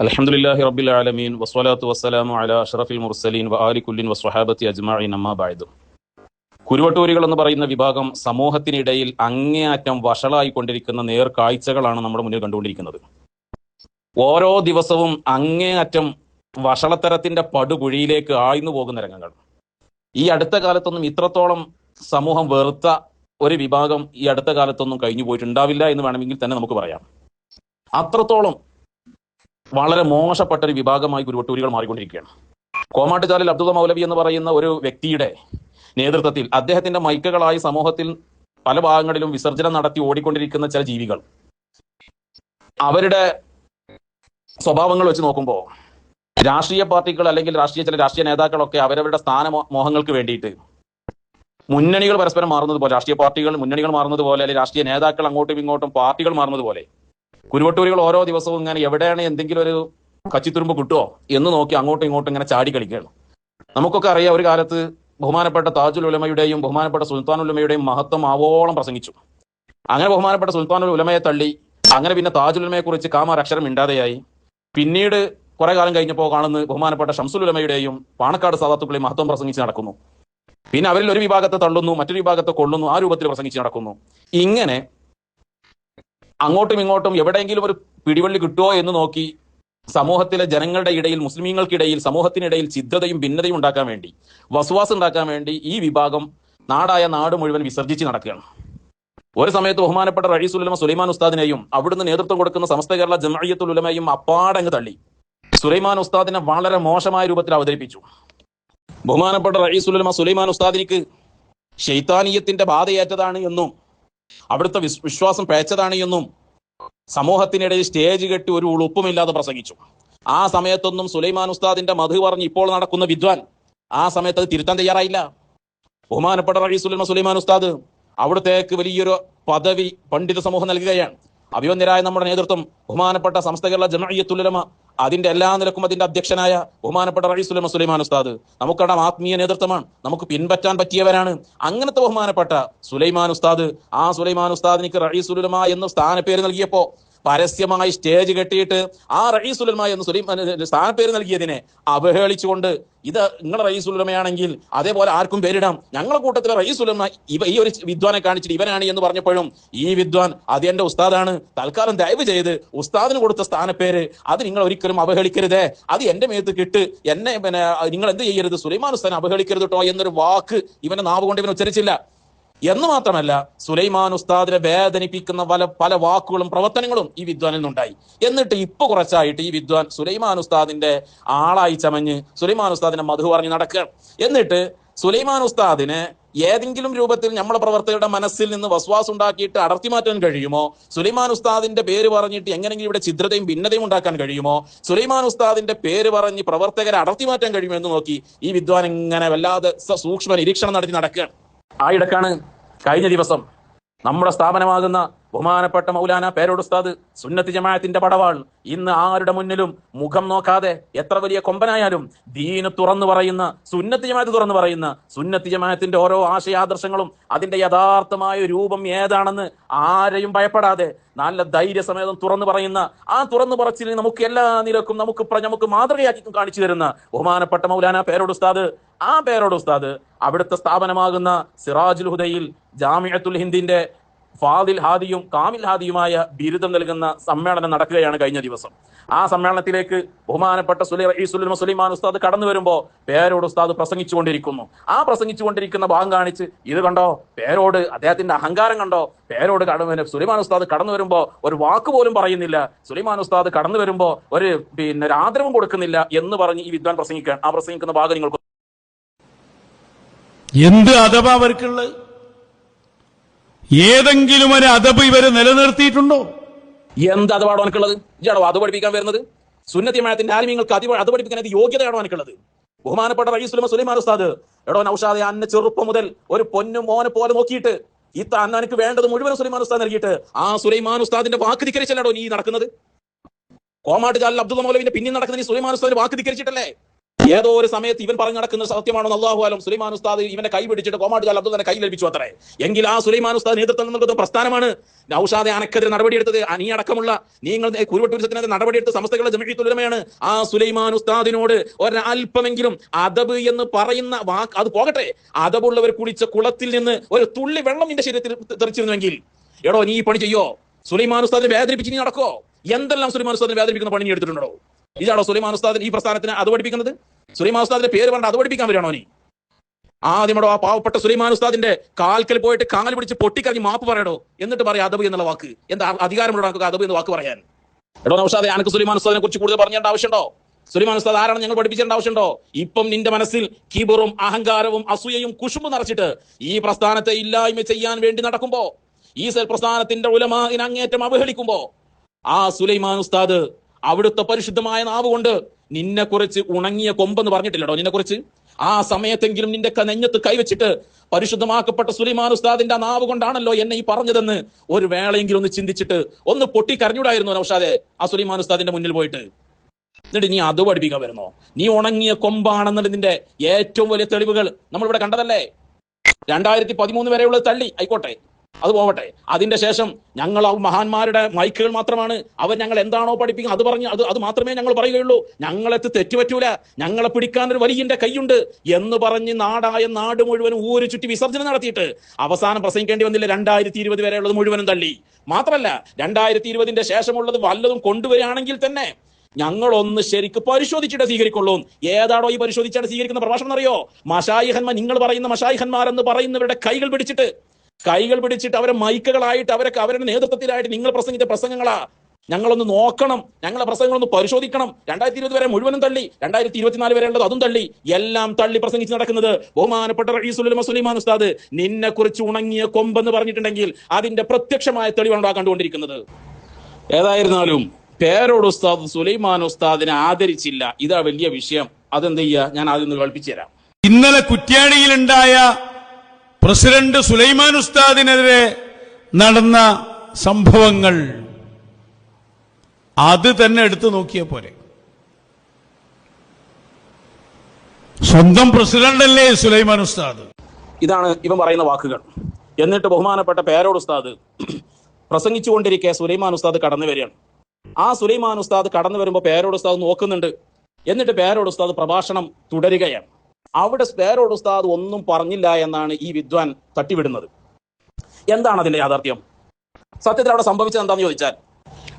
അൽഹംദുലില്ലാഹി റബ്ബിൽ ആലമീൻ വസ്സലാത്തു വസ്സലാമു അലാ അഷ്റഫിൽ മുർസലീൻ വആലി കുല്ലിൻ വസ്വഹാബത്തി അജ്മഈൻ അമ്മാ ബഅദ്. കുരുവട്ടൂരികൾ എന്ന് പറയുന്ന വിഭാഗം സമൂഹത്തിനിടയിൽ അങ്ങേയറ്റം വഷളായിക്കൊണ്ടിരിക്കുന്ന നേർക്കാഴ്ചകളാണ് നമ്മുടെ മുന്നിൽ കണ്ടുകൊണ്ടിരിക്കുന്നത്. ഓരോ ദിവസവും അങ്ങേയറ്റം വഷളത്തരത്തിന്റെ പടുകുഴിയിലേക്ക് ആഴ്ന്നു പോകുന്ന രംഗങ്ങൾ. ഈ അടുത്ത കാലത്തൊന്നും ഇത്രത്തോളം സമൂഹം വെറുത്ത ഒരു വിഭാഗം ഈ അടുത്ത കാലത്തൊന്നും കഴിഞ്ഞു പോയിട്ടുണ്ടാവില്ല എന്ന് വേണമെങ്കിൽ തന്നെ നമുക്ക് പറയാം. അത്രത്തോളം വളരെ മോശപ്പെട്ട ഒരു വിഭാഗമായി കുരുവട്ടൂരികൾ മാറിക്കൊണ്ടിരിക്കുകയാണ്. കോമാട്ടുചാലിൽ അബ്ദുള്ള മൗലവി എന്ന് പറയുന്ന ഒരു വ്യക്തിയുടെ നേതൃത്വത്തിൽ അദ്ദേഹത്തിന്റെ മൈക്കുകളായി സമൂഹത്തിൽ പല ഭാഗങ്ങളിലും വിസർജനം നടത്തി ഓടിക്കൊണ്ടിരിക്കുന്ന ചില ജീവികൾ, അവരുടെ സ്വഭാവങ്ങൾ വെച്ച് നോക്കുമ്പോൾ രാഷ്ട്രീയ പാർട്ടികൾ അല്ലെങ്കിൽ ചില രാഷ്ട്രീയ നേതാക്കളൊക്കെ അവരവരുടെ സ്ഥാനമോഹങ്ങൾക്ക് വേണ്ടിയിട്ട് മുന്നണികൾ പരസ്പരം മാറുന്നത് പോലെ, രാഷ്ട്രീയ പാർട്ടികൾ മുന്നണികൾ മാറുന്നത് പോലെ, അല്ലെങ്കിൽ രാഷ്ട്രീയ നേതാക്കൾ അങ്ങോട്ടും ഇങ്ങോട്ടും പാർട്ടികൾ മാറുന്നത് പോലെ കുരുവട്ടൂരികൾ ഓരോ ദിവസവും ഇങ്ങനെ എവിടെയാണ് എന്തെങ്കിലും ഒരു കച്ചിത്തുരുമ്പ് കിട്ടുമോ എന്ന് നോക്കി അങ്ങോട്ടും ഇങ്ങോട്ടും ഇങ്ങനെ ചാടി കളിക്കുകയാണ്. നമുക്കൊക്കെ അറിയാം, ഒരു കാലത്ത് ബഹുമാനപ്പെട്ട താജുൽ ഉലമയുടെയും ബഹുമാനപ്പെട്ട സുൽത്താനുൽ ഉലമയുടെയും മഹത്വം ആവോളം പ്രസംഗിച്ചു. അങ്ങനെ ബഹുമാനപ്പെട്ട സുൽത്താനുൽ ഉലമയെ തള്ളി, അങ്ങനെ പിന്നെ താജുൽ ഉലമയെ കുറിച്ച് കാമാരക്ഷരം മിണ്ടാതെയായി. പിന്നീട് കുറെ കാലം കഴിഞ്ഞപ്പോൾ കാണുന്നത് ബഹുമാനപ്പെട്ട ഷംസുൽ ഉലമയുടെയും പാണക്കാട് സാദാത്തുക്കളെയും മഹത്വം പ്രസംഗിച്ച് നടക്കുന്നു. പിന്നെ അവരിൽ ഒരു വിഭാഗത്തെ തള്ളുന്നു, മറ്റൊരു വിഭാഗത്തെ കൊള്ളുന്നു, ആ രൂപത്തിൽ പ്രസംഗിച്ച് നടക്കുന്നു. ഇങ്ങനെ അങ്ങോട്ടും ഇങ്ങോട്ടും എവിടെയെങ്കിലും ഒരു പിടിവള്ളി കിട്ടുമോ എന്ന് നോക്കി സമൂഹത്തിലെ ജനങ്ങളുടെ ഇടയിൽ, മുസ്ലിമീങ്ങൾക്കിടയിൽ, സമൂഹത്തിനിടയിൽ ഛിദ്രതയും ഭിന്നതയും ഉണ്ടാക്കാൻ വേണ്ടി, വസ്വാസ് ഉണ്ടാക്കാൻ വേണ്ടി ഈ വിഭാഗം നാടായ നാട് മുഴുവൻ വിസർജിച്ച് നടക്കുകയാണ്. ഒരു സമയത്ത് ബഹുമാനപ്പെട്ട റഈസുൽ ഉലമ സുലൈമാൻ ഉസ്താദിനെയും അവിടുന്ന് നേതൃത്വം കൊടുക്കുന്ന സമസ്ത കേരള ജംഇയ്യത്തുൽ ഉലമയും അപ്പാടങ്ങ് തള്ളി സുലൈമാൻ ഉസ്താദിനെ വളരെ മോശമായ രൂപത്തിൽ അവതരിപ്പിച്ചു. ബഹുമാനപ്പെട്ട റഈസുൽ ഉലമ സുലൈമാൻ ഉസ്താദിനിക്ക് ശൈത്താനിയത്തിന്റെ ബാധയേറ്റതാണ് എന്നും അവിടുത്തെ വിശ്വാസം പേച്ചതാണ് എന്നും സമൂഹത്തിനിടയിൽ സ്റ്റേജ് കെട്ടി ഒരു ഉളുപ്പുമില്ലാതെ പ്രസംഗിച്ചു. ആ സമയത്തൊന്നും സുലൈമാൻ ഉസ്താദിന്റെ മധു പറഞ്ഞ് ഇപ്പോൾ നടക്കുന്ന വിദ്വാൻ ആ സമയത്ത് അത് തിരുത്താൻ തയ്യാറായില്ല. ബഹുമാനപ്പെട്ട റഈസുൽ ഉലമ സുലൈമാൻ ഉസ്താദ് അവിടത്തേക്ക് വലിയൊരു പദവി പണ്ഡിത സമൂഹം നൽകുകയാണ്. അഭിവന്യരായ നമ്മുടെ നേതൃത്വം ബഹുമാനപ്പെട്ട സമസ്ത കേരള ജംഇയ്യത്തുൽ ഉലമ, അതിന്റെ എല്ലാ നിലക്കും അതിന്റെ അധ്യക്ഷനായ ബഹുമാനപ്പെട്ട റഈസുൽ ഉലമ സുലൈമാൻ ഉസ്താദ് നമുക്കവിടെ ആത്മീയ നേതൃത്വമാണ്, നമുക്ക് പിൻപറ്റാൻ പറ്റിയവരാണ്. അങ്ങനത്തെ ബഹുമാനപ്പെട്ട സുലൈമാൻ ഉസ്താദ്, ആ സുലൈമാൻ ഉസ്താദിനിക്ക് റഈസുൽ ഉലമ എന്ന് സ്ഥാനപ്പേര് നൽകിയപ്പോ പരസ്യമായി സ്റ്റേജ് കെട്ടിയിട്ട് ആ റഈസുൽ ഉലമ എന്ന് സ്ഥാനപ്പേര് നൽകിയതിനെ അവഹേളിച്ചുകൊണ്ട്, ഇത് നിങ്ങളെ റഈസുൽ ഉലമയാണെങ്കിൽ അതേപോലെ ആർക്കും പേരിടാം, ഞങ്ങളുടെ കൂട്ടത്തിലെ റഈസുൽ ഉലമ ഈ ഒരു വിദ്വാനെ കാണിച്ചിട്ട് ഇവനാണ് എന്ന് പറഞ്ഞപ്പോഴും ഈ വിദ്വാൻ അത് എന്റെ ഉസ്താദാണ്, തൽക്കാലം ദയവ് ചെയ്ത് ഉസ്താദിന് കൊടുത്ത സ്ഥാനപ്പേര് അത് നിങ്ങൾ ഒരിക്കലും അവഹേളിക്കരുതേ, അത് എന്റെ മേത്ത് കിട്ട്, എന്നെ നിങ്ങൾ എന്ത് ചെയ്യരുത്, സുലൈമാൻ ഉസ്താദിനെ അവഹേളിക്കരുത് കേട്ടോ എന്നൊരു വാക്ക് ഇവന്റെ നാവ് കൊണ്ട് ഇവൻ ഉച്ചരിച്ചില്ല. എന്ന് മാത്രമല്ല, സുലൈമാൻ ഉസ്താദിനെ വേദനിപ്പിക്കുന്ന പല വാക്കുകളും പ്രവർത്തനങ്ങളും ഈ വിദ്വാനിൽ നിന്നുണ്ടായി. എന്നിട്ട് ഇപ്പൊ കുറച്ചായിട്ട് ഈ വിദ്വാൻ സുലൈമാൻ ഉസ്താദിന്റെ ആളായി ചമഞ്ഞ് സുലൈമാൻ ഉസ്താദിനെ മധു പറഞ്ഞ് നടക്കുകയാണ്. എന്നിട്ട് സുലൈമാൻ ഉസ്താദിനെ ഏതെങ്കിലും രൂപത്തിൽ നമ്മളെ പ്രവർത്തകരുടെ മനസ്സിൽ നിന്ന് വസ്വാസ് ഉണ്ടാക്കിയിട്ട് അടർത്തി മാറ്റാൻ കഴിയുമോ, സുലൈമാൻ ഉസ്താദിന്റെ പേര് പറഞ്ഞിട്ട് എങ്ങനെയെങ്കിലും ഇവിടെ ഛിദ്രതയും ഭിന്നതയും ഉണ്ടാക്കാൻ കഴിയുമോ, സുലൈമാൻ ഉസ്താദിന്റെ പേര് പറഞ്ഞ് പ്രവർത്തകരെ അടർത്തി മാറ്റാൻ കഴിയുമോ എന്ന് നോക്കി ഈ വിദ്വാൻ ഇങ്ങനെ വല്ലാതെ സൂക്ഷ്മ നിരീക്ഷണം നടത്തി നടക്കുകയാണ്. ആ ഇടക്കാണ് കഴിഞ്ഞ ദിവസം നമ്മുടെ സ്ഥാപനമാകുന്ന ബഹുമാനപ്പെട്ട മൗലാന പേരോട് ഉസ്താദ്, സുന്നത്ത് ജമാഅത്തിന്റെ പടവാൾ, ഇന്ന് ആരുടെ മുന്നിലും മുഖം നോക്കാതെ എത്ര വലിയ കൊമ്പനായാലും ദീന് തുറന്നു പറയുന്ന, സുന്നത്ത് ജമാഅത്ത് തുറന്നു പറയുന്ന, സുന്നത്ത് ജമാഅത്തിന്റെ ഓരോ ആശയാദർശങ്ങളും അതിന്റെ യഥാർത്ഥമായ രൂപം ഏതാണെന്ന് ആരെയും ഭയപ്പെടാതെ നല്ല ധൈര്യസമേതം തുറന്നു പറയുന്ന, ആ തുറന്നു പറച്ചിൽ നമുക്ക് എല്ലാ നിലക്കും നമുക്ക് മാതൃകയാക്കി കാണിച്ചു തരുന്ന ബഹുമാനപ്പെട്ട മൗലാന പേരോട് ഉസ്താദ്, ആ പേരോട് ഉസ്താദ് അവിടുത്തെ സ്ഥാപനമാകുന്ന സിറാജുൽ ഹുദയിൽ ജാമിഅത്തുൽ ഹിന്ദിന്റെ ഫാദിൽ ഹാദിയും കാമിൽ ഹാദിയുമായ ബിരുദം നൽകുന്ന സമ്മേളനം നടക്കുകയാണ് കഴിഞ്ഞ ദിവസം. ആ സമ്മേളനത്തിലേക്ക് ബഹുമാനപ്പെട്ട റഈസുൽ ഉലമ സുലൈമാൻ ഉസ്താദ് കടന്നു വരുമ്പോ പേരോട് ഉസ്താദ് പ്രസംഗിച്ചുകൊണ്ടിരിക്കുന്നു. ആ പ്രസംഗിച്ചുകൊണ്ടിരിക്കുന്ന ഭാഗം കാണിച്ച്, ഇത് കണ്ടോ പേരോട്, അദ്ദേഹത്തിന്റെ അഹങ്കാരം കണ്ടോ, പേരോട് സുലൈമാൻ ഉസ്താദ് കടന്നു വരുമ്പോ ഒരു വാക്ക് പോലും പറയുന്നില്ല, സുലൈമാൻ ഉസ്താദ് കടന്നു വരുമ്പോ ഒരു ആദരവും കൊടുക്കുന്നില്ല എന്ന് പറഞ്ഞ് ഈ വിദ്വാൻ പ്രസംഗിക്കാൻ, ആ പ്രസംഗിക്കുന്ന ഭാഗം നിങ്ങൾക്ക് എന്ത് അദബ അവർക്കുള്ളത്? ഏതെങ്കിലും ഒരു അദബ് ഇവര് നിലനിർത്തിയിട്ടുണ്ടോ? എന്ത് അദബാണോ എനിക്കുള്ളത്? ഇയാളോ അത് പഠിപ്പിക്കാൻ വരുന്നത്? സുന്നത്തി ജമാഅത്തിന്റെ ആലിമീങ്ങൾക്ക് അത് പഠിപ്പിക്കാൻ യോഗ്യതയാണോ എനിക്കുള്ളത്? ബഹുമാനപ്പെട്ട റഈസുൽ ഉലമ സുലൈമാൻ ഉസ്താദ്, എടോ നൗഷാദെ, അന്നെ ചെറുപ്പം മുതൽ ഒരു പൊന്നും മോനെ പോലെ നോക്കിയിട്ട് എനിക്ക് വേണ്ടത് മുഴുവൻ സുലൈമാൻ ഉസ്താദ് നൽകിയിട്ട് ആ സുലൈമാൻ ഉസ്താദിന്റെ വാക്ക് ധിക്കരിച്ചല്ലോ നീ നടക്കുന്നത്. കോമാട്ടുചാലിൽ അബ്ദുള്ള മൗലവിന്റെ പിന്നിൽ നടക്കുന്ന നീ സുലൈമാൻ ഉസ്താദിന്റെ വാക്ക് ധിക്കരിച്ചിട്ടല്ലേ? ഏതോ ഒരു സമയത്ത് ഇവൻ പറഞ്ഞു നടക്കുന്ന സത്യമാണോ അല്ലാഹു അലം, സുലൈമാൻ ഉസ്താദ് ഇവന്റെ കൈ പിടിച്ചിട്ട് കോമാട്ടുകാൽ അബ്ദുൽ തന്നെ കൈ ലഭിച്ചു അത്രേ. എങ്കിൽ ആ സുലൈമാൻ ഉസ്താദ് നേതൃത്വം നൽകുന്ന പ്രസ്ഥാനമാണ് നൗഷാദെ അനക്കെതിരെ നടപടിയെടുത്തത്. നീ അടക്കമുള്ള നിങ്ങൾ കുരുവട്ടൂരിസത്തിനെതിരെ നടപടിയെടുത്ത സംസ്ഥകളുടെ ജമീഅത്തുൽ ഉലമയാണ്. ആ സുലൈമാൻ ഉസ്താദിനോട് ഒരല്പമെങ്കിലും അദബ് എന്ന് പറയുന്ന വാക്ക്, അത് പോകട്ടെ, അദബുള്ളവർ കുളിച്ച കുളത്തിൽ നിന്ന് ഒരു തുള്ളി വെള്ളം നിന്റെ ശരീരത്തിൽ തെറിച്ചിരുന്നുവെങ്കിൽ എടോ നീ പണി ചെയ്യോ? സുലൈമാൻ ഉസ്താദിനെ വേദനിപ്പിച്ച് നീ നടക്കോ? എന്തെല്ലാം സുലൈമാൻ ഉസ്താദിനെ വേദനിപ്പിക്കുന്ന പണി നീ എടുത്തിട്ടുണ്ടോ? ഇതാണോ സുലൈമാൻ ഉസ്താദിന് ഈ പ്രസ്ഥാനത്തിന് അത് പഠിപ്പിക്കുന്നത്? സുലൈമാൻ ഉസ്താദിന്റെ പേര് പറഞ്ഞ അത് പഠിപ്പിക്കാൻ വരികയാണോ നീ? ആദ്യമോ ആ പാവപ്പെട്ട സുലൈമാൻ ഉസ്താദിന്റെ കാൽക്കൽ പോയിട്ട് കാൽ പിടിച്ച് പൊട്ടിക്കറിഞ്ഞ് മാപ്പ് പറയടോ, എന്നിട്ട് പറയാം അദബ് എന്നുള്ള വാക്ക്. എന്താ അധികാരമുള്ള അദബ് എന്ന വാക്ക് പറയാൻ? എടോ നൗഷാദെ, എനിക്ക് സുലൈമാൻ ഉസ്താദിനെ കുറിച്ച് കൂടുതൽ പറഞ്ഞേണ്ട ആവശ്യമുണ്ടോ? സുലൈമാൻ ഉസ്താദ് ആരാണ് ഞങ്ങൾ പഠിപ്പിച്ചേണ്ട ആവശ്യമുണ്ടോ? ഇപ്പം നിന്റെ മനസ്സിൽ കിബറും അഹങ്കാരവും അസൂയയും കുശുമ്പും നിറച്ചിട്ട് ഈ പ്രസ്ഥാനത്തെ ഇല്ലായ്മ ചെയ്യാൻ വേണ്ടി നടക്കുമ്പോ, ഈ പ്രസ്ഥാനത്തിന്റെ ഉലമാഇനെ അങ്ങേറ്റം അവഹേളിക്കുമ്പോ, ആ സുലൈമാൻ ഉസ്താദ് അവിടുത്തെ പരിശുദ്ധമായ നാവ് കൊണ്ട് നിന്നെ കുറിച്ച് ഉണങ്ങിയ കൊമ്പെന്ന് പറഞ്ഞിട്ടില്ലടോ? നിന്നെ കുറിച്ച് ആ സമയത്തെങ്കിലും നിന്റെ നെഞ്ഞത്ത് കൈവച്ചിട്ട് പരിശുദ്ധമാക്കപ്പെട്ട സുലൈമാൻ ഉസ്താദിന്റെ നാവ് കൊണ്ടാണല്ലോ എന്നെ ഈ പറഞ്ഞതെന്ന് ഒരു വേളയെങ്കിലും ഒന്ന് ചിന്തിച്ചിട്ട് ഒന്ന് പൊട്ടിക്കരഞ്ഞൂടായിരുന്നു നൗഷാദെ ആ സുലൈമാൻ ഉസ്താദിന്റെ മുന്നിൽ പോയിട്ട്? എന്നിട്ട് നീ അത് പഠിപ്പിക്കാൻ വരുന്നോ? നീ ഉണങ്ങിയ കൊമ്പാണെന്നുള്ളതിന്റെ ഏറ്റവും വലിയ തെളിവുകൾ നമ്മളിവിടെ കണ്ടതല്ലേ? 2013 വരെയുള്ളത് തള്ളി, ആയിക്കോട്ടെ, അത് പോവട്ടെ. അതിന്റെ ശേഷം ഞങ്ങൾ ആ മഹാന്മാരുടെ മൈക്കുകൾ മാത്രമാണ്, അവർ ഞങ്ങൾ എന്താണോ പഠിപ്പിക്കുക അത് പറഞ്ഞ് അത് മാത്രമേ ഞങ്ങൾ പറയുകയുള്ളൂ, ഞങ്ങളെത്ത് തെറ്റുപറ്റൂല, ഞങ്ങളെ പിടിക്കാൻ ഒരു വലിയന്റെ കൈയുണ്ട് എന്ന് പറഞ്ഞ് നാടായ നാട് മുഴുവനും ഊര് ചുറ്റി വിസർജനം നടത്തിയിട്ട് അവസാനം പ്രസംഗിക്കേണ്ടി വന്നില്ല. 2020 വരെയുള്ളത് മുഴുവനും തള്ളി. മാത്രമല്ല 2020 ശേഷമുള്ളത് വല്ലതും കൊണ്ടുവരികയാണെങ്കിൽ തന്നെ ഞങ്ങളൊന്ന് ശരിക്ക് പരിശോധിച്ചിട്ട് സ്വീകരിക്കുള്ളൂ. ഏതാണോ ഈ പരിശോധിച്ചാണ് സ്വീകരിക്കുന്ന പ്രഭാഷണം എന്നറിയോ? മശായിഖന്മാർ, നിങ്ങൾ പറയുന്ന മശായിഖന്മാരെന്ന് പറയുന്നവരുടെ കൈകൾ പിടിച്ചിട്ട് അവരെ മൈക്കുകളായിട്ട് അവരുടെ നേതൃത്വത്തിലായിട്ട് നിങ്ങൾ പ്രസംഗിച്ച പ്രസംഗങ്ങളാ. ഞങ്ങളൊന്ന് നോക്കണം, ഞങ്ങളെ പ്രസംഗങ്ങളൊന്ന് പരിശോധിക്കണം. 2020 വരെ മുഴുവനും തള്ളി, 2024 വരെ ഉള്ളത് അതും തള്ളി, എല്ലാം തള്ളി പ്രസംഗിച്ച് നടക്കുന്നത് ബഹുമാനപ്പെട്ട റഈസുൽ ഉലമ സുലൈമാൻ ഉസ്താദ് നിന്നെ കുറിച്ച് ഉണങ്ങിയ കൊമ്പെന്ന് പറഞ്ഞിട്ടുണ്ടെങ്കിൽ അതിന്റെ പ്രത്യക്ഷമായ തെളിവാണ് കണ്ടുകൊണ്ടിരിക്കുന്നത്. ഏതായിരുന്നാലും പേരോട് ഉസ്താദ് സുലൈമാൻ ഉസ്താദിനെ ആദരിച്ചില്ല, ഇതാ വലിയ വിഷയം. അതെന്ത് ചെയ്യാ? ഞാൻ ആദ്യം ഒന്ന് കേൾപ്പിച്ചു തരാം. ഇന്നലെ കുറ്റ്യാടിയിലുണ്ടായ പ്രസിഡന്റ് സുലൈമാൻ ഉസ്താദിനെതിരെ നടന്ന സംഭവങ്ങൾ അത് തന്നെ എടുത്തു നോക്കിയ പോലെ. സ്വന്തം പ്രസിഡന്റല്ലേ സുലൈമാൻ ഉസ്താദ്? ഇതാണ് ഇവൻ പറയുന്ന വാക്കുകൾ. എന്നിട്ട് ബഹുമാനപ്പെട്ട പേരോട് ഉസ്താദ് പ്രസംഗിച്ചുകൊണ്ടിരിക്കെ സുലൈമാൻ ഉസ്താദ് കടന്നു വരികയാണ്. ആ സുലൈമാൻ ഉസ്താദ് കടന്നു വരുമ്പോൾ പേരോട് ഉസ്താദ് നോക്കുന്നുണ്ട്. എന്നിട്ട് പേരോട് ഉസ്താദ് പ്രഭാഷണം തുടരുകയാണ്. അവിടെ പേരോട് ഉസ്താദ് ഒന്നും പറഞ്ഞില്ല എന്നാണ് ഈ വിദ്വാൻ തട്ടിവിടുന്നത്. എന്താണ് അതിന്റെ യാഥാർത്ഥ്യം? സത്യത്തിൽ അവിടെ സംഭവിച്ചത് എന്താണെന്ന് ചോദിച്ചാൽ,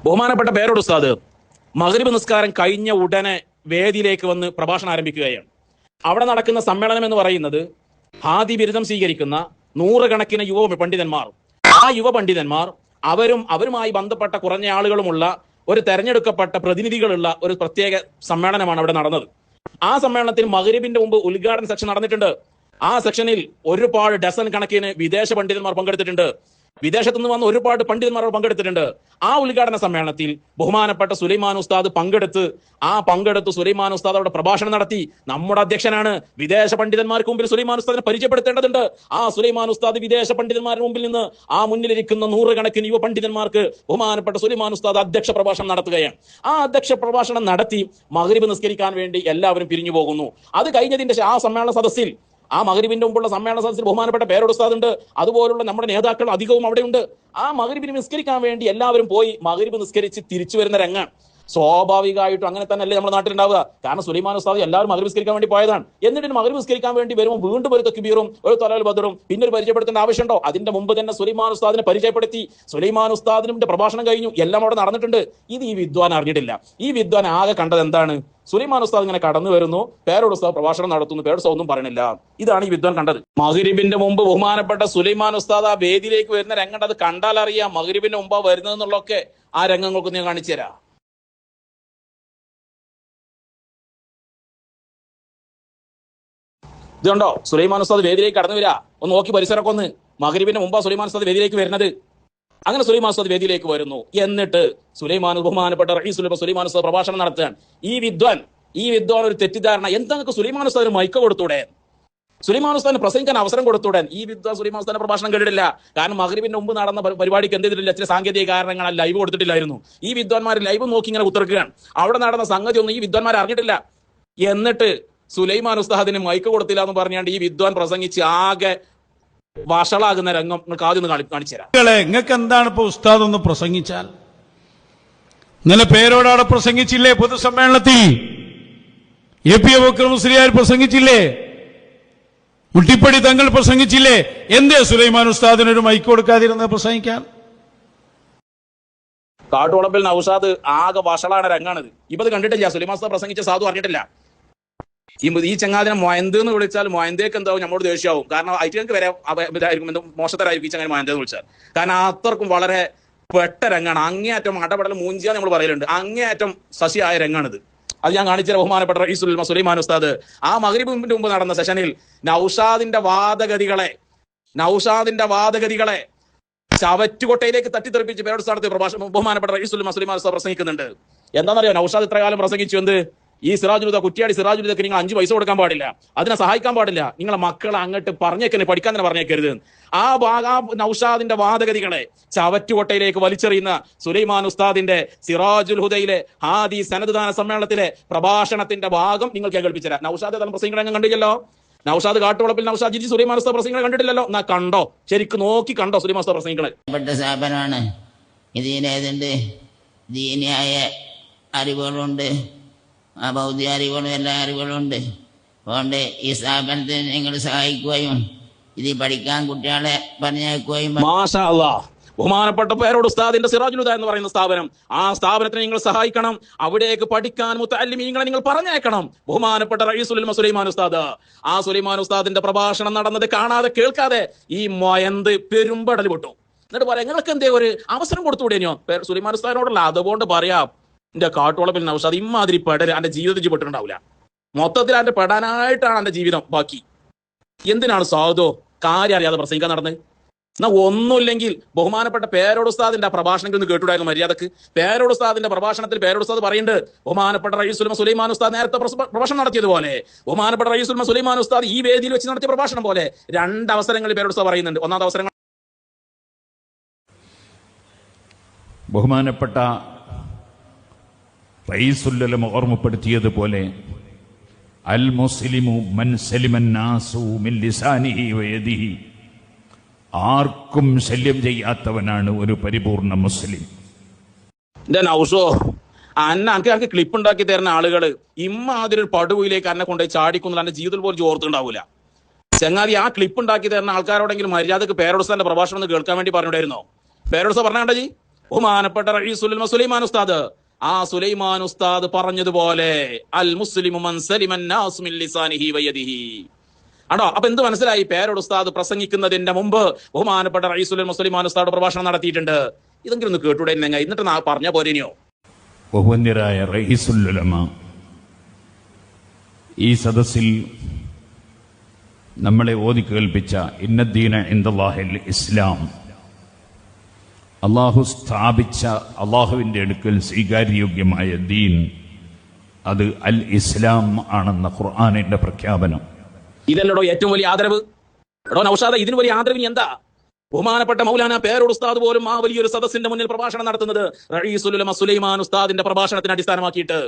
ബഹുമാനപ്പെട്ട പേരോട് ഉസ്താദ് മഗ്രിബ് നിസ്കാരം കഴിഞ്ഞ ഉടനെ വേദിയിലേക്ക് വന്ന് പ്രഭാഷണം ആരംഭിക്കുകയാണ്. അവിടെ നടക്കുന്ന സമ്മേളനം എന്ന് പറയുന്നത് ഹാദി ബിരുദം സ്വീകരിക്കുന്ന 100 കണക്കിന് യുവ പണ്ഡിതന്മാർ, ആ യുവ പണ്ഡിതന്മാർ അവരുമായി ബന്ധപ്പെട്ട കുറഞ്ഞ ആളുകളുമുള്ള ഒരു തെരഞ്ഞെടുക്കപ്പെട്ട പ്രതിനിധികളുള്ള ഒരു പ്രത്യേക സമ്മേളനമാണ് അവിടെ നടന്നത്. ആ സമ്മേളനത്തിൽ മഗ്രിബിന്റെ മുമ്പ് ഉദ്ഘാടന സെക്ഷൻ നടന്നിട്ടുണ്ട്. ആ സെക്ഷനിൽ ഒരുപാട് ഡസൻ കണക്കിന് വിദേശ പണ്ഡിതന്മാർ പങ്കെടുത്തിട്ടുണ്ട്. വിദേശത്തു നിന്ന് വന്ന ഒരുപാട് പണ്ഡിതന്മാർ പങ്കെടുത്തിട്ടുണ്ട്. ആ ഉദ്ഘാടന സമ്മേളനത്തിൽ ബഹുമാനപ്പെട്ട സുലൈമാൻ ഉസ്താദ് പങ്കെടുത്ത് സുലൈമാൻ ഉസ്താദ് അവിടെ പ്രഭാഷണം നടത്തി. നമ്മുടെ അധ്യക്ഷനാണ്, വിദേശ പണ്ഡിതന്മാർക്ക് മുമ്പിൽ സുലൈമാൻ ഉസ്താദിനെ പരിചയപ്പെടുത്തേണ്ടതുണ്ട്. ആ സുലൈമാൻ ഉസ്താദ് വിദേശ പണ്ഡിതന്മാരുടെ മുമ്പിൽ നിന്ന് ആ മുന്നിലിരിക്കുന്ന 100 കണക്കിന് യുവ പണ്ഡിതന്മാർക്ക് ബഹുമാനപ്പെട്ട സുലൈമാൻ ഉസ്താദ് അധ്യക്ഷ പ്രഭാഷണം നടത്തുകയാണ്. ആ അധ്യക്ഷ പ്രഭാഷണം നടത്തി മഗ്രിബ് നിസ്കരിക്കാൻ വേണ്ടി എല്ലാവരും പിരിഞ്ഞു പോകുന്നു. അത് കഴിഞ്ഞതിന്റെ ആ സമ്മേളന സദസ്സിൽ, ആ മഗ്രിബിന്റെ മുമ്പുള്ള സമ്മേളന സദസ്സിൽ ബഹുമാനപ്പെട്ട പേരോട് ഉസ്താദ് ഉണ്ട്, അതുപോലുള്ള നമ്മുടെ നേതാക്കൾ അധികവും അവിടെയുണ്ട്. ആ മഗ്രിബിന് നിസ്കരിക്കാൻ വേണ്ടി എല്ലാവരും പോയി മഗ്രിബ് നിസ്കരിച്ച് തിരിച്ചു വരുന്ന രംഗാണ്. സ്വാഭാവികമായിട്ടും അങ്ങനെ തന്നെ അല്ലേ നമ്മുടെ നാട്ടിലുണ്ടാവുക? കാരണം സുലൈമാൻ ഉസ്താദ് എല്ലാവരും മഗ്രിബ് നിസ്കരിക്കാൻ വേണ്ടി പോയതാണ്. എന്നിട്ട് മഗ്രിബ് നിസ്കരിക്കാൻ വേണ്ടി വരുമ്പോൾ വീണ്ടും ഒരു തക്ബീറും ഒരു തലൽ ബദറും പിന്നെ ഒരു പരിചയപ്പെടുത്തേണ്ട ആവശ്യമുണ്ടോ? അതിന്റെ മുമ്പ് തന്നെ സുലൈമാൻ ഉസ്താദിനെ പരിചയപ്പെടുത്തി, സുലൈമാൻ ഉസ്താദിന്റെ പ്രഭാഷണം കഴിഞ്ഞു, എല്ലാം അവിടെ നടന്നിട്ടുണ്ട്. ഇത് ഈ വിദ്വാൻ അറിഞ്ഞിട്ടില്ല. ഈ വിദ്വാൻ ആകെ കണ്ടത് എന്താണ്? സുലൈമാൻ ഉസ്താദ് ഇങ്ങനെ കടന്നു വരുന്നു, പേരോട് ഉസ്താദ് പ്രഭാഷണം നടത്തുന്നു, പേരോട് ഉസ്താദ് ഒന്നും പറയണില്ല. ഇതാണ് ഈ വിദ്വാൻ കണ്ടത്. മഗ്രിബിന്റെ മുമ്പ് ബഹുമാനപ്പെട്ട സുലൈമാൻ ഉസ്താദ് ആ വേദിയിലേക്ക് വരുന്ന രംഗം അത് കണ്ടാൽ അറിയാം മഗ്രിബിന്റെ മുമ്പാ വരുന്നതെന്നുള്ളതൊക്കെ. ആ രംഗങ്ങൾക്ക് ഞാൻ കാണിച്ചു തരാം. ഇതുണ്ടോ? സുലൈമാൻ ഉസ്താദ് വേദിയിലേക്ക് കടന്നു വരിക. ഒന്ന് നോക്കി പരിസരമൊക്കെ ഒന്ന്. മഗ്രിബിന്റെ മുമ്പാ സുലൈമാൻ ഉസ്താദ് വേദിയിലേക്ക് വരുന്നത്. അങ്ങനെ സുലൈമാൻ ഉസ്താദ് വേദിയിലേക്ക് വരുന്നു. എന്നിട്ട് ബഹുമാനപ്പെട്ട റഈസുൽ ഉലമ സുലൈമാൻ ഉസ്താദ് പ്രഭാഷണം നടത്തുകയാണ്. ഈ വിദ്വാൻ ഒരു തെറ്റിദ്ധാരണ, എന്തൊക്കെ സുലൈമാൻ ഉസ്താദിന് മൈക്ക് കൊടുത്തൂടെ, സുലൈമാൻ ഉസ്താദിന് പ്രസംഗിക്കാൻ അവസരം കൊടുത്തൂടെ? ഈ വിദ്വാൻ സുലൈമാൻ ഉസ്താദിന്റെ പ്രഭാഷണം കേട്ടിട്ടില്ല. കാരണം മഗ്രിബിന്റെ മുമ്പ് നടന്ന പരിപാടിക്ക് എന്ത് ചെയ്തിട്ടില്ല, ചില സാങ്കേതിക കാരണങ്ങളാൽ ലൈവ് കൊടുത്തിട്ടില്ലായിരുന്നു. ഈ വിദ്വാൻമാർ ലൈവ് നോക്കി ഇങ്ങനെ ഉത്തർക്കുകയാണ്. അവിടെ നടന്ന സംഗതി ഒന്നും ഈ വിദ്വാൻമാർ അറിഞ്ഞിട്ടില്ല. എന്നിട്ട് സുലൈമാൻ ഉസ്താദിന് മൈക്ക് കൊടുത്തില്ല എന്ന് പറഞ്ഞാണ്ട് ഈ വിദ്വാൻ പ്രസംഗിച്ച് ആകെ വഷളാകുന്ന രംഗം നിങ്ങൾക്ക് ആദ്യം ഒന്ന് കാണിച്ചു തരാം. നിങ്ങൾക്ക് എന്താണ് ഇപ്പൊ ഉസ്താദ് ഒന്ന് പ്രസംഗിച്ചാൽ? ഇന്നലെ പേരോടാടെ പ്രസംഗിച്ചില്ലേ? പൊതുസമ്മേളനത്തിൽ എ പി അബൂബക്കർ മുസ്ലിയാർ പ്രസംഗിച്ചില്ലേ? മുട്ടിപ്പടി തങ്ങൾ പ്രസംഗിച്ചില്ലേ? എന്തേ സുലൈമാൻ ഉസ്താദിനൊരു മൈക്ക് കൊടുക്കാതിരുന്നത് പ്രസംഗിക്കാൻ? കാട്ടുവളപ്പിൽ നൗഷാദ് ആകെ വഷളാണ് രംഗാണിത്. ഇപ്പൊ ഇത് കണ്ടിട്ടില്ല. സുലൈമാൻ ഉസ്താദ് പ്രസംഗിച്ച സാധു അറിഞ്ഞിട്ടില്ല. ഈ ചങ്ങാതിനെ മൊയന്ത് എന്ന് വിളിച്ചാൽ മൊയന്തേക്ക് എന്താവും നമ്മോട് ദേഷ്യമാവും. കാരണം ഐറ്റികൾക്ക് വരെ ഇതായിരിക്കും, എന്തും മോശത്തരായിരിക്കും ഈ ചങ്ങനെ മൊയന്തെന്ന് വിളിച്ചാൽ. കാരണം അത്രക്കും വളരെ പെട്ട രംഗാണ്. അങ്ങേയറ്റം അടപടൽ മൂഞ്ചിയ നമ്മൾ പറയലുണ്ട്. അങ്ങേയറ്റം ശശിയായ രംഗാണിത്. അത് ഞാൻ കാണിച്ച ബഹുമാനപ്പെട്ട റഈസുൽ സുലൈമാൻ ഉസ്താദ് ആ മഗ്‌രിബിന്റെ മുമ്പ് നടന്ന സെഷനിൽ നൗഷാദിന്റെ വാദഗതികളെ ചവറ്റുകൊട്ടയിലേക്ക് തട്ടിത്തെറിപ്പിച്ച് പേരോട് സ്ഥാനത്ത് പ്രഭാഷണം ബഹുമാനപ്പെട്ട റഈസുൽ സുലൈമാൻ ഉസ്താദ് പ്രസംഗിക്കുന്നുണ്ട്. എന്താണെന്നറിയോ? നൗഷാദ് ഇത്രകാലം പ്രസംഗിച്ചു എന്ത്? ഈ സിറാജുലുദ, കുറ്റ്യാടി സിറാജുലുദക്ക് നിങ്ങൾ 5 പൈസ കൊടുക്കാൻ പാടില്ല, അതിനെ സഹായിക്കാൻ പാടില്ല, നിങ്ങളെ മക്കളെ അങ്ങോട്ട് പറഞ്ഞേക്കരുത്, പഠിക്കാൻ തന്നെ പറഞ്ഞേക്കരുത്. ആ നൗഷാദിന്റെ വാദഗതികളെ ചവറ്റുകൊട്ടയിലേക്ക് വലിച്ചെറിയുന്ന സുലൈമാൻ ഉസ്താദിന്റെ സിറാജുൽ ഹുദയിലെ ഹാദി സനദ്ദാന സമ്മേളനത്തിലെ പ്രഭാഷണത്തിന്റെ ഭാഗം നിങ്ങൾ കേൾപ്പിച്ചുതരാം. നൗഷാദ് തലം പ്രസംഗങ്ങൾ കണ്ടില്ലല്ലോ. നൗഷാദ് കാട്ടുവളപ്പിൽ നൗഷാദ് സുലൈമാൻ ഉസ്താദ് പ്രസംഗങ്ങൾ കണ്ടിട്ടില്ലല്ലോ. എന്നാ കണ്ടോ, ശരിക്കും നോക്കി കണ്ടോ സുലൈമാൻ ഉസ്താദ് പ്രസംഗങ്ങൾ. സ്ഥാപനമാണ്. ഇതിനേതുണ്ട്, ദീനിയായ അറിവുകളുണ്ട്, ഭൗതിക അറിവുകളും എല്ലാ അറിവുകളുണ്ട്. അതുകൊണ്ട് ഈ സ്ഥാപനത്തിന് നിങ്ങൾ സഹായിക്കുകയും ഇത് പഠിക്കാൻ കുട്ടികളെ പറഞ്ഞയക്കുകയും. മാഷാ അല്ലാഹ്. ബഹുമാനപ്പെട്ട പേരോട് ഉസ്താദിന്റെ സിറാജുൽ ഹുദ എന്ന് പറയുന്ന സ്ഥാപനം, ആ സ്ഥാപനത്തിന് നിങ്ങൾ സഹായിക്കണം. അവിടേക്ക് പഠിക്കാൻ മുതഅല്ലിമീങ്ങളെ നിങ്ങൾ പറഞ്ഞയക്കണം. ബഹുമാനപ്പെട്ട റഈസുൽ സുലൈമാൻ ഉസ്താദ്, ആ സുലൈമാൻ ഉസ്താദിന്റെ പ്രഭാഷണം നടന്നത് കാണാതെ കേൾക്കാതെ ഈ മൊയന്ത് പെരുമ്പടൽ വിട്ടു. എന്നിട്ട് പറയാം, നിങ്ങൾക്ക് എന്തേ ഒരു അവസരം കൊടുത്തുകൂടെയോ? സുലൈമാൻ ഉസ്താദിനോടല്ല, അതുകൊണ്ട് പറയാം, എന്റെ കാട്ടുവളപ്പിൽ നൗഷാദ് ഇമാതിരി പെടൽ എന്റെ ജീവിതത്തിൽ പെട്ടിട്ടുണ്ടാവില്ല. മൊത്തത്തിൽ എന്റെ പെടാനായിട്ടാണ് എന്റെ ജീവിതം ബാക്കി. എന്തിനാണ് സാധു കാര്യം അറിയാതെ പ്രസംഗിക്കാൻ നടന്നത്? എന്നാ ഒന്നുമില്ലെങ്കിൽ ബഹുമാനപ്പെട്ട പേരോട് ഉസ്താദിന്റെ പ്രഭാഷണത്തിൽ നിന്ന് കേട്ടുണ്ടായിരുന്നു മര്യാദക്ക്. പേരോട് ഉസ്താദിന്റെ പ്രഭാഷണത്തിൽ പേരോട് ഉസ്താദ് പറയുന്നുണ്ട്, ബഹുമാനപ്പെട്ട റഈസുൽ സുലൈമാൻ ഉസ്താദ് നേരത്തെ പ്രഭാഷണം നടത്തിയതുപോലെ, ബഹുമാനപ്പെട്ട റഈസുൽ സുലൈമാൻ ഉസ്താദ് ഈ വേദിയിൽ വെച്ച് നടത്തിയ പ്രഭാഷണം പോലെ 2 അവസരങ്ങളിൽ പേരോട് ഉസ്താദ് പറയുന്നുണ്ട്. ഒന്നാമത്തെ അവസരങ്ങൾ ബഹുമാനപ്പെട്ട റഈസുൽ ഓർമ്മപ്പെടുത്തിയതുപോലെ അൽ മുസ്ലിമു മൻ സലിമൻ നാസു മിൻ ലിസാനിഹി വയദിഹി, ആർക്കും ശല്യം ചെയ്യാത്തവനാണ് ഒരു പരിപൂർണ മുസ്ലിം. നൗഷോ അനക്ക് ക്ലിപ്പ് ഉണ്ടാക്കി തരുന്ന ആളുകള് ഇമ്മാതിരി ഒരു പടുവിലേക്ക് എന്നെ കൊണ്ടുപോയി ചാടിക്കുന്നില്ല. എന്റെ ജീവിതത്തിൽ പോലും ഓർത്തുണ്ടാവൂല. ചങ്ങാതി, ആ ക്ലിപ്പ് ഉണ്ടാക്കി തരുന്ന ആൾക്കാരോടെങ്കിലും മര്യാദക്ക് പേരോട് ഉസ്താദിന്റെ പ്രഭാഷണം ഒന്ന് കേൾക്കാൻ വേണ്ടി പറഞ്ഞിട്ടായിരുന്നോ? പേരോട് ഉസ്താദ് പറഞ്ഞാ ജി, ബഹുമാനപ്പെട്ട റഈസുൽ സുലൈമാൻ ഉസ്താദ്, ആ സുലൈമാൻ ഉസ്താദ് പറഞ്ഞതുപോലെ അൽ മുസ്ലിമു മൻ സലിമൻ നാസു മിൻ ലിസാനിഹി വയദിഹി. ആണോ? അപ്പൊ എന്ത് മനസ്സിലായി? പേരോട് ഉസ്താദ് പ്രസംഗിക്കുന്നതിന്റെ മുമ്പ് ബഹുമാനപ്പെട്ട റഈസുൽ സുലൈമാൻ ഉസ്താദ് പ്രഭാഷണം നടത്തിയിട്ടുണ്ട്. ഇതെങ്കിലും ഒന്ന് കേട്ടൂടെ? എന്നിട്ട് പറഞ്ഞ പോരേനിയോ? ബഹുവന്യരായ റഈസുൽ ഉലമ, ഈ സദസ്സിൽ നമ്മളെ ഓതി കേൾപ്പിച്ച ഇന്നദ്ദീന ഇൻദല്ലാഹിൽ ഇസ്ലാം, അള്ളാഹു സ്ഥാപിച്ച അള്ളാഹുവിൻ്റെ അടുക്കൽ സ്വീകാര്യോഗ്യമായ ദീൻ, അത് അൽ ഇസ്ലാം ആണെന്ന ഖുർആനിന്റെ പ്രഖ്യാപനം. ഇതല്ലടോ ഏറ്റവും വലിയ ആദരവ്? എടോ നൗഷാദ്, ഇതിന് വലിയ ആദരവിന് എന്താ? ബഹുമാനപ്പെട്ട മൗലാന പേരോട് ഉസ്താദ് പോലും ആ വലിയൊരു സദസ്സിന്റെ മുന്നിൽ പ്രഭാഷണം നടത്തുന്നത് റഈസുൽ ഉലമ സുലൈമാൻ ഉസ്താദിന്റെ പ്രഭാഷണത്തിന് അടിസ്ഥാനമാക്കിയിട്ട്.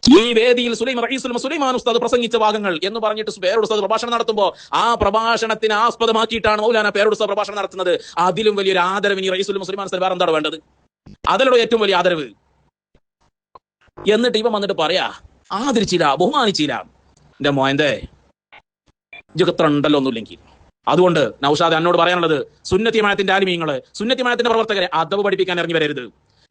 ഈ വേദിയിൽ റഈസുൽ സുലൈമാൻ ഉസ്താദ് പ്രസംഗിച്ച ഭാഗങ്ങൾ എന്ന് പറഞ്ഞിട്ട് പേരോട് ഉസ്താദ് പ്രഭാഷണം നടത്തുമ്പോൾ ആ പ്രഭാഷണത്തിന് ആസ്പദമാക്കിയിട്ടാണ് മൗലാന പേരോട് ഉസ്താദ് പ്രഭാഷണം നടത്തുന്നത്. അതിലും വലിയൊരു ആദരവിന് റഈസുൽ സുലൈമാൻ ഉസ്താദ് വേറെ എന്താണ് വേണ്ടത്? അതിലൂടെ ഏറ്റവും വലിയ ആദരവ്. എന്നിട്ട് ഇവൻ വന്നിട്ട് പറയാ ആദരിച്ചില്ല, ബഹുമാനിച്ചില്ല. എന്റെ മോയന്തേ, ഇതൊക്കെ എത്ര ഉണ്ടല്ലോ ഒന്നുമില്ലെങ്കിൽ. അതുകൊണ്ട് നൗഷാദ് എന്നോട് പറയാനുള്ളത്, സുന്നത്തി ജമാഅത്തിന്റെ ആലിമീങ്ങള്, സുന്നത്തി ജമാഅത്തിന്റെ പ്രവർത്തകരെ അദബ് പഠിപ്പിക്കാൻ ഇറങ്ങി വരരുത്.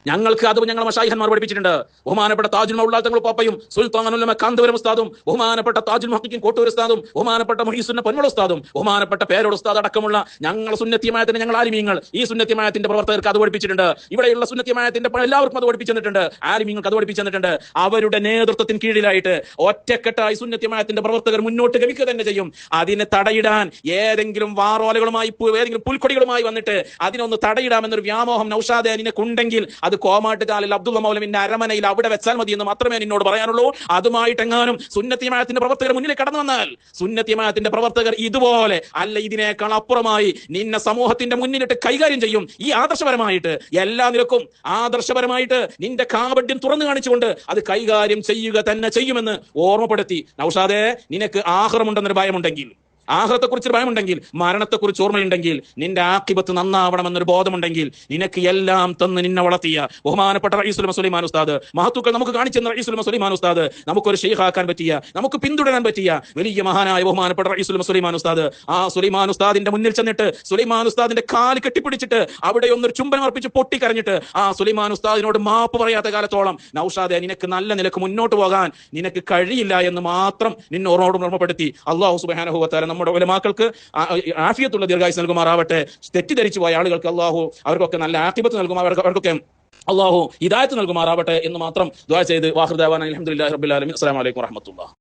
ഞങ്ങൾക്ക് അത് ഞങ്ങൾ മശായിഖന്മാർ പഠിപ്പിച്ചിട്ടുണ്ട്. ബഹുമാനപ്പെട്ട താജുൽ മൗലാ തങ്ങൾ പാപ്പയും സുൽത്താനുൽ ഉലമ കാന്തപുരം ഉസ്താദും ബഹുമാനപ്പെട്ട താജുൽ മുഹഖിഖീൻ കോട്ടൂർ ഉസ്താദും ബഹുമാനപ്പെട്ട മുഹീസുന്ന പൊന്മുള ഉസ്താദും ബഹുമാനപ്പെട്ട പേരോട് ഉസ്താദ് അടക്കമുള്ള ഞങ്ങൾ സുന്നത്തി ജമാഅത്തിന്റെ ഞങ്ങൾ ആലിമീങ്ങൾ ഈ സുന്നത്തി ജമാഅത്തിന്റെ പ്രവർത്തകർക്ക് അത് പഠിപ്പിച്ചിട്ടുണ്ട്. ഇവിടെയുള്ള സുന്നത്തി ജമാഅത്തിന്റെ എല്ലാവർക്കും അത് പഠിപ്പിച്ചിട്ടുണ്ട്. ആലിമീങ്ങൾക്ക് അത് പഠിപ്പിച്ചിട്ടുണ്ട്. അവരുടെ നേതൃത്വത്തിന് കീഴിലായിട്ട് ഒറ്റക്കെട്ടായി സുന്നത്തി ജമാഅത്തിന്റെ പ്രവർത്തകർ മുന്നോട്ട് ഗമിക്കുക തന്നെ ചെയ്യും. അതിനെ തടയിടാൻ ഏതെങ്കിലും വാറോലകളുമായി ഏതെങ്കിലും പുൽക്കൊടികളുമായി വന്നിട്ട് അതിനൊന്ന് തടയിടാമെന്നൊരു വ്യാമോഹം നൗഷാദ് നിനക്കുണ്ടെങ്കിൽ അത് കോമാട്ടുകാലിൽ അബ്ദുള്ള മൗലവിന്റെ അരമനയിൽ അവിടെ വെച്ചാൽ മതി എന്ന് മാത്രമേ എന്നോട് പറയാനുള്ളൂ. അതുമായിട്ടെങ്ങാനും സുന്നത്ത് ജമാഅത്തിന്റെ പ്രവർത്തകർ മുന്നിൽ കടന്നു വന്നാൽ, സുന്നത്ത് ജമാഅത്തിന്റെ പ്രവർത്തകർ ഇതുപോലെ അല്ല ഇതിനേക്കാൾ അപ്പുറമായി നിന്നെ സമൂഹത്തിന്റെ മുന്നിലിട്ട് കൈകാര്യം ചെയ്യും. ഈ ആദർശപരമായിട്ട് എല്ലാ നിലക്കും ആദർശപരമായിട്ട് നിന്റെ കാപട്യം തുറന്നു കാണിച്ചുകൊണ്ട് അത് കൈകാര്യം ചെയ്യുക തന്നെ ചെയ്യുമെന്ന് ഓർമ്മപ്പെടുത്തി. നൗഷാദേ, നിനക്ക് ആഖിറമുണ്ടെന്നൊരു ഭയമുണ്ടെങ്കിൽ, ആഖിറത്തെക്കുറിച്ച് ഭയമുണ്ടെങ്കിൽ, മരണത്തെക്കുറിച്ച് ഓർമ്മയുണ്ടെങ്കിൽ, നിന്റെ ആഖിബത്ത് നന്നാവണമെന്നൊരു ബോധമുണ്ടെങ്കിൽ, നിനക്ക് എല്ലാം തന്ന് നിന്നെ വളർത്തിയ ബഹുമാനപ്പെട്ട റഈസുൽ ഉലമ സുലൈമാൻ ഉസ്താദ്, മഹത്തുക്കൾ നമുക്ക് കാണിച്ചെന്ന റഈസുൽ ഉലമ സുലൈമാൻ ഉസ്താദ്, നമുക്കൊരു ഷെയ്ഖാക്കാൻ പറ്റിയ, നമുക്ക് പിന്തുടരാൻ പറ്റിയ വലിയ മഹാനായ ബഹുമാനപ്പെട്ട റഈസുൽ ഉലമ സുലൈമാൻ ഉസ്താദ്, ആ സുലൈമാൻ ഉസ്താദിന്റെ മുന്നിൽ ചെന്നിട്ട് സുലൈമാൻ ഉസ്താദിന്റെ കാല് കെട്ടിപ്പിടിച്ചിട്ട് അവിടെ ഒന്നൊരു ചുംബനം അർപ്പിച്ച് പൊട്ടിക്കരഞ്ഞിട്ട് ആ സുലൈമാൻ ഉസ്താദിനോട് മാപ്പ് പറയാത്ത കാലത്തോളം നൗഷാദെ നിനക്ക് നല്ല നിലക്ക് മുന്നോട്ട് പോകാൻ നിനക്ക് കഴിയില്ല എന്ന് മാത്രം നിന്നോട് ഓർമ്മപ്പെടുത്തി അല്ലാഹു സുബ്ഹാനഹു വ തആല നമ്മുടെ ഉലമാക്കൾക്ക് ആഫിയത്തുള്ള ദീർഘായുസ് നൽകുമാറാവട്ടെ. തെറ്റിദ്ധരിച്ചു പോയ ആളുകൾക്ക് അല്ലാഹു അവർക്കൊക്കെ നല്ല ആഖിബത്ത് നൽകും, അവർക്കൊക്കെ അല്ലാഹു ഹിദായത്ത് നൽകുമാറാവട്ടെ എന്ന് മാത്രം ദുആ ചെയ്ത് വാഖിർ ദഅവാന അൽഹംദുലില്ലാഹി റബ്ബിൽ ആലമീൻ. അസ്സലാമു അലൈക്കും വറഹ്മത്തുള്ളാഹി.